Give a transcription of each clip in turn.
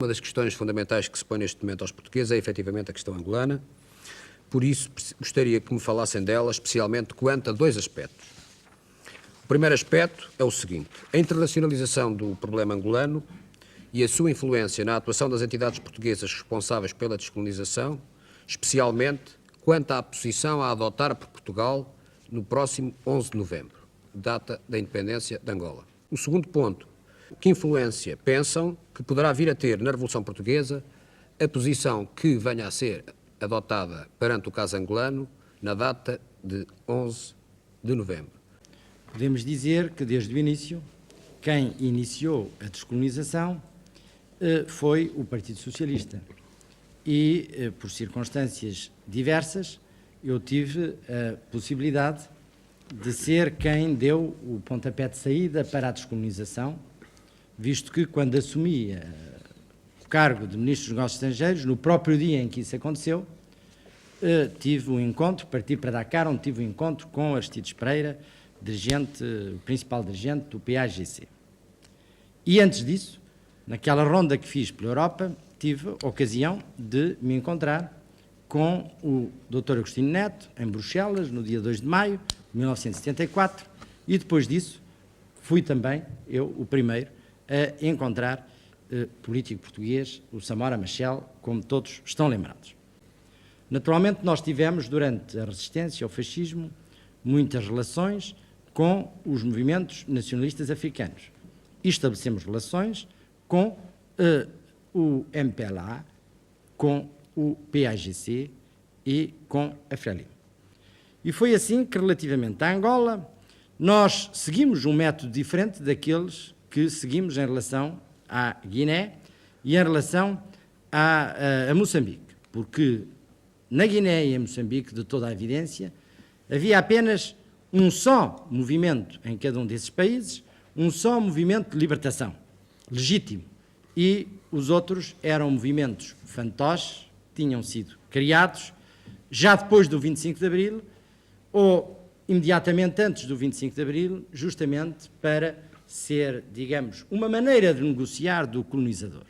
Uma das questões fundamentais que se põe neste momento aos portugueses é efetivamente a questão angolana. Por isso, gostaria que me falassem dela, especialmente quanto a dois aspectos. O primeiro aspecto é o seguinte: a internacionalização do problema angolano e a sua influência na atuação das entidades portuguesas responsáveis pela descolonização, especialmente quanto à posição a adotar por Portugal no próximo 11 de novembro, data da independência de Angola. O segundo ponto: que influência pensam que poderá vir a ter na Revolução Portuguesa a posição que venha a ser adotada perante o caso angolano na data de 11 de novembro? Podemos dizer que, desde o início, quem iniciou a descolonização foi o Partido Socialista. E, por circunstâncias diversas, eu tive a possibilidade de ser quem deu o pontapé de saída para a descolonização, visto que, quando assumi o cargo de Ministro dos Negócios Estrangeiros, no próprio dia em que isso aconteceu, tive um encontro, parti para Dakar, onde tive um encontro com Aristides Pereira, o principal dirigente do PAGC. E antes disso, naquela ronda que fiz pela Europa, tive a ocasião de me encontrar com o Dr. Agostinho Neto, em Bruxelas, no dia 2 de maio de 1974, e depois disso fui também eu o primeiro a encontrar político português, o Samora Machel, como todos estão lembrados. Naturalmente, nós tivemos, durante a resistência ao fascismo, muitas relações com os movimentos nacionalistas africanos. E estabelecemos relações com o MPLA, com o PAGC e com a Frelimo. E foi assim que, relativamente à Angola, nós seguimos um método diferente daqueles que seguimos em relação à Guiné e em relação a Moçambique, porque na Guiné e em Moçambique, de toda a evidência, havia apenas um só movimento em cada um desses países, um só movimento de libertação, legítimo, e os outros eram movimentos fantoches, tinham sido criados já depois do 25 de Abril ou imediatamente antes do 25 de Abril, justamente para ser, digamos, uma maneira de negociar do colonizador.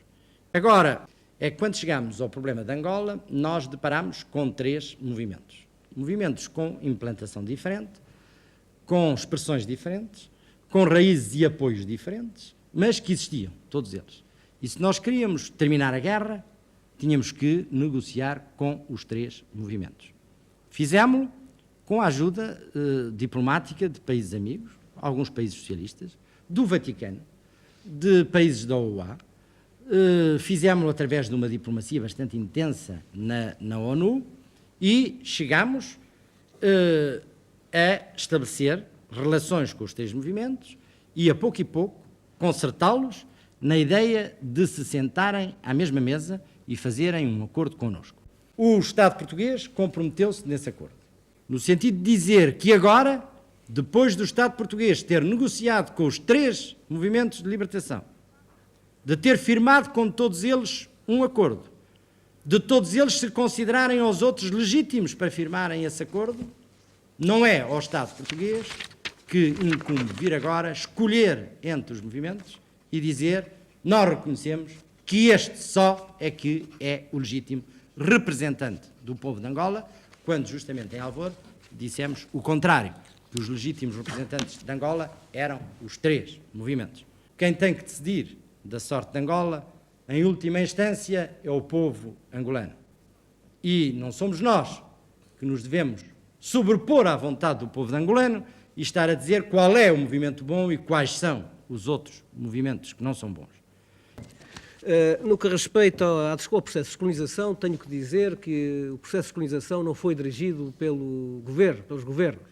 Agora, é que quando chegamos ao problema de Angola, nós deparamos com três movimentos. Movimentos com implantação diferente, com expressões diferentes, com raízes e apoios diferentes, mas que existiam, todos eles. E se nós queríamos terminar a guerra, tínhamos que negociar com os três movimentos. Fizemos-lo com a ajuda diplomática de países amigos, alguns países socialistas, do Vaticano, de países da OA, fizemos-lo através de uma diplomacia bastante intensa na ONU e chegámos a estabelecer relações com os três movimentos e, a pouco, concertá-los na ideia de se sentarem à mesma mesa e fazerem um acordo connosco. O Estado português comprometeu-se nesse acordo, no sentido de dizer que agora, depois do Estado português ter negociado com os três movimentos de libertação, de ter firmado com todos eles um acordo, de todos eles se considerarem aos outros legítimos para firmarem esse acordo, não é ao Estado português que incumbe vir agora escolher entre os movimentos e dizer: nós reconhecemos que este só é que é o legítimo representante do povo de Angola, quando justamente em Alvor dissemos o contrário, que os legítimos representantes de Angola eram os três movimentos. Quem tem que decidir da sorte de Angola, em última instância, é o povo angolano. E não somos nós que nos devemos sobrepor à vontade do povo angolano e estar a dizer qual é o movimento bom e quais são os outros movimentos que não são bons. No que respeita ao processo de descolonização, tenho que dizer que o processo de descolonização não foi dirigido pelos governos.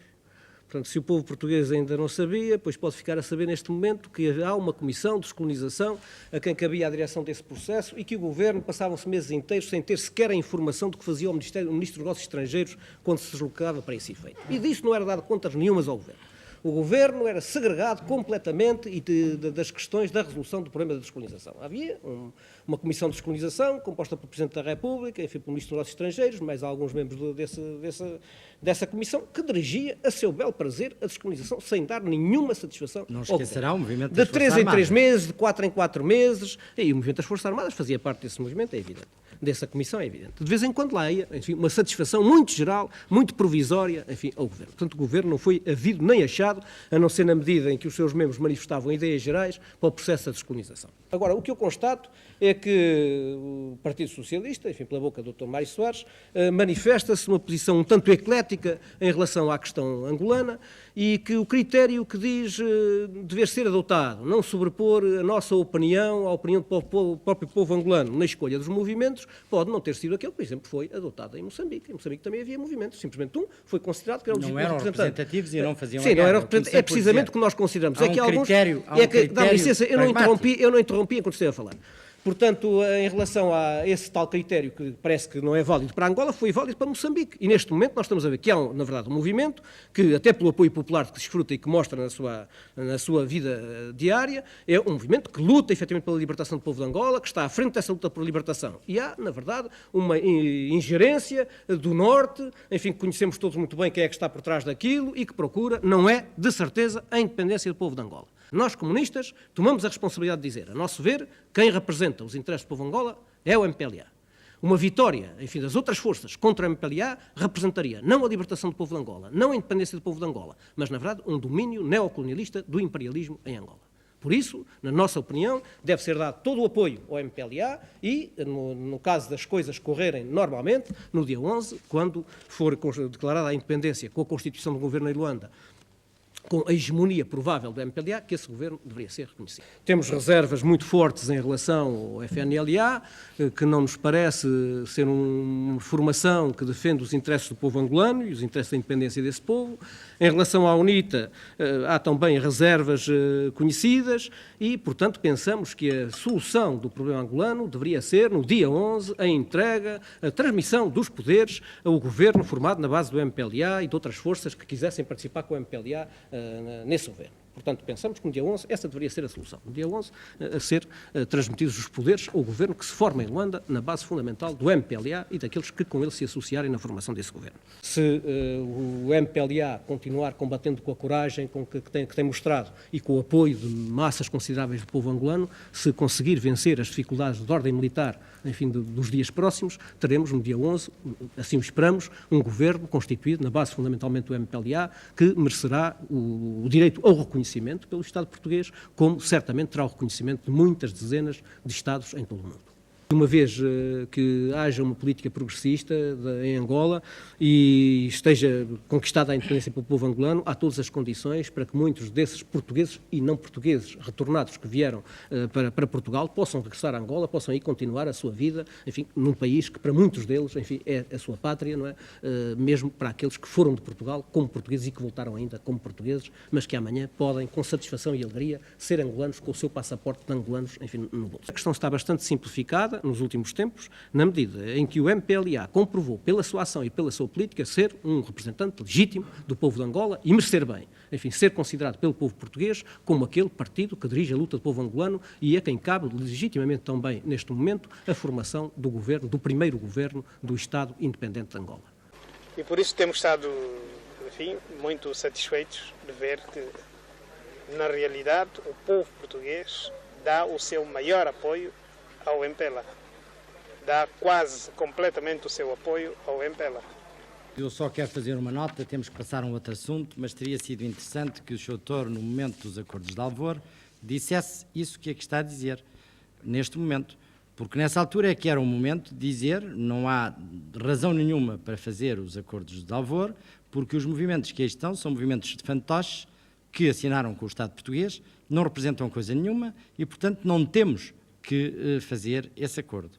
Portanto, se o povo português ainda não sabia, pois pode ficar a saber neste momento que há uma comissão de descolonização a quem cabia a direção desse processo e que o governo passavam-se meses inteiros sem ter sequer a informação do que fazia o Ministro dos Negócios Estrangeiros quando se deslocava para esse efeito. E disso não era dado contas nenhumas ao governo. O governo era segregado completamente das questões da resolução do problema da descolonização. Havia uma comissão de descolonização composta pelo Presidente da República, enfim, pelo Ministro dos Negócios Estrangeiros, mais alguns membros dessa comissão, que dirigia a seu belo prazer a descolonização sem dar nenhuma satisfação. Não esquecerá o movimento de das Forças 3 em 3 Armadas. meses, de 4 em 4 meses, e o movimento das Forças Armadas fazia parte desse movimento, é evidente. Dessa comissão, é evidente. De vez em quando lá ia, enfim, uma satisfação muito geral, muito provisória, enfim, ao governo. Portanto, o governo não foi havido nem achado, a não ser na medida em que os seus membros manifestavam ideias gerais para o processo da descolonização. Agora, o que eu constato é que o Partido Socialista, enfim, pela boca do Dr. Mário Soares, manifesta-se uma posição um tanto eclética em relação à questão angolana e que o critério que diz dever ser adotado, não sobrepor a nossa opinião à opinião do próprio povo angolano na escolha dos movimentos, pode não ter sido aquele que, por exemplo, foi adotado em Moçambique. Em Moçambique também havia movimentos, simplesmente foi considerado que era o Não legítimo eram representante. representativos e não faziam Sim, a não guerra. eram representantes. É precisamente o que nós consideramos. Há É que um alguns... critério- há um é que, dá-me critério licença, eu não interrompi enquanto esteve a falar. Portanto, em relação a esse tal critério que parece que não é válido para Angola, foi válido para Moçambique. E neste momento nós estamos a ver que há, na verdade, um movimento que, até pelo apoio popular que desfruta e que mostra na sua vida diária, é um movimento que luta efetivamente pela libertação do povo de Angola, que está à frente dessa luta por libertação. E há, na verdade, uma ingerência do Norte, enfim, que conhecemos todos muito bem quem é que está por trás daquilo e que procura, não é, de certeza, a independência do povo de Angola. Nós, comunistas, tomamos a responsabilidade de dizer, a nosso ver, quem representa os interesses do povo de Angola é o MPLA. Uma vitória, enfim, das outras forças contra o MPLA representaria não a libertação do povo de Angola, não a independência do povo de Angola, mas, na verdade, um domínio neocolonialista do imperialismo em Angola. Por isso, na nossa opinião, deve ser dado todo o apoio ao MPLA e, no caso das coisas correrem normalmente, no dia 11, quando for declarada a independência com a constituição do governo em Luanda, com a hegemonia provável do MPLA, que esse governo deveria ser reconhecido. Temos reservas muito fortes em relação ao FNLA, que não nos parece ser uma formação que defende os interesses do povo angolano e os interesses da independência desse povo. Em relação à UNITA, há também reservas conhecidas e, portanto, pensamos que a solução do problema angolano deveria ser, no dia 11, a entrega, a transmissão dos poderes ao governo formado na base do MPLA e de outras forças que quisessem participar com o MPLA nesse governo. Portanto, pensamos que no dia 11 essa deveria ser a solução. No dia 11, a ser transmitidos os poderes ao governo que se forma em Luanda na base fundamental do MPLA e daqueles que com ele se associarem na formação desse governo. Se o MPLA continuar combatendo com a coragem que tem mostrado e com o apoio de massas consideráveis do povo angolano, se conseguir vencer as dificuldades de ordem militar, enfim, dos dias próximos, teremos no dia 11, assim o esperamos, um governo constituído na base fundamentalmente do MPLA que merecerá o direito ao reconhecimento pelo Estado português, como certamente terá o reconhecimento de muitas dezenas de Estados em todo o mundo. Uma vez que haja uma política progressista em Angola e esteja conquistada a independência pelo povo angolano, há todas as condições para que muitos desses portugueses e não portugueses retornados que vieram para Portugal possam regressar a Angola, possam aí continuar a sua vida, enfim, num país que para muitos deles, enfim, é a sua pátria, não é? Mesmo para aqueles que foram de Portugal como portugueses e que voltaram ainda como portugueses, mas que amanhã podem, com satisfação e alegria, ser angolanos com o seu passaporte de angolanos, enfim, no bolso. A questão está bastante simplificada nos últimos tempos, na medida em que o MPLA comprovou pela sua ação e pela sua política ser um representante legítimo do povo de Angola e merecer bem, enfim, ser considerado pelo povo português como aquele partido que dirige a luta do povo angolano e a quem cabe legitimamente também, neste momento, a formação do governo, do primeiro governo do Estado independente de Angola. E por isso temos estado, enfim, muito satisfeitos de ver que, na realidade, o povo português dá o seu maior apoio ao MPLA. Dá quase completamente o seu apoio ao MPLA. Eu só quero fazer uma nota, temos que passar a um outro assunto, mas teria sido interessante que o Sr. Doutor, no momento dos acordos de Alvor, dissesse isso que aqui está a dizer, neste momento. Porque nessa altura é que era o momento de dizer, não há razão nenhuma para fazer os acordos de Alvor, porque os movimentos que aí estão são movimentos de fantoches que assinaram com o Estado português, não representam coisa nenhuma e, portanto, não temos que fazer esse acordo.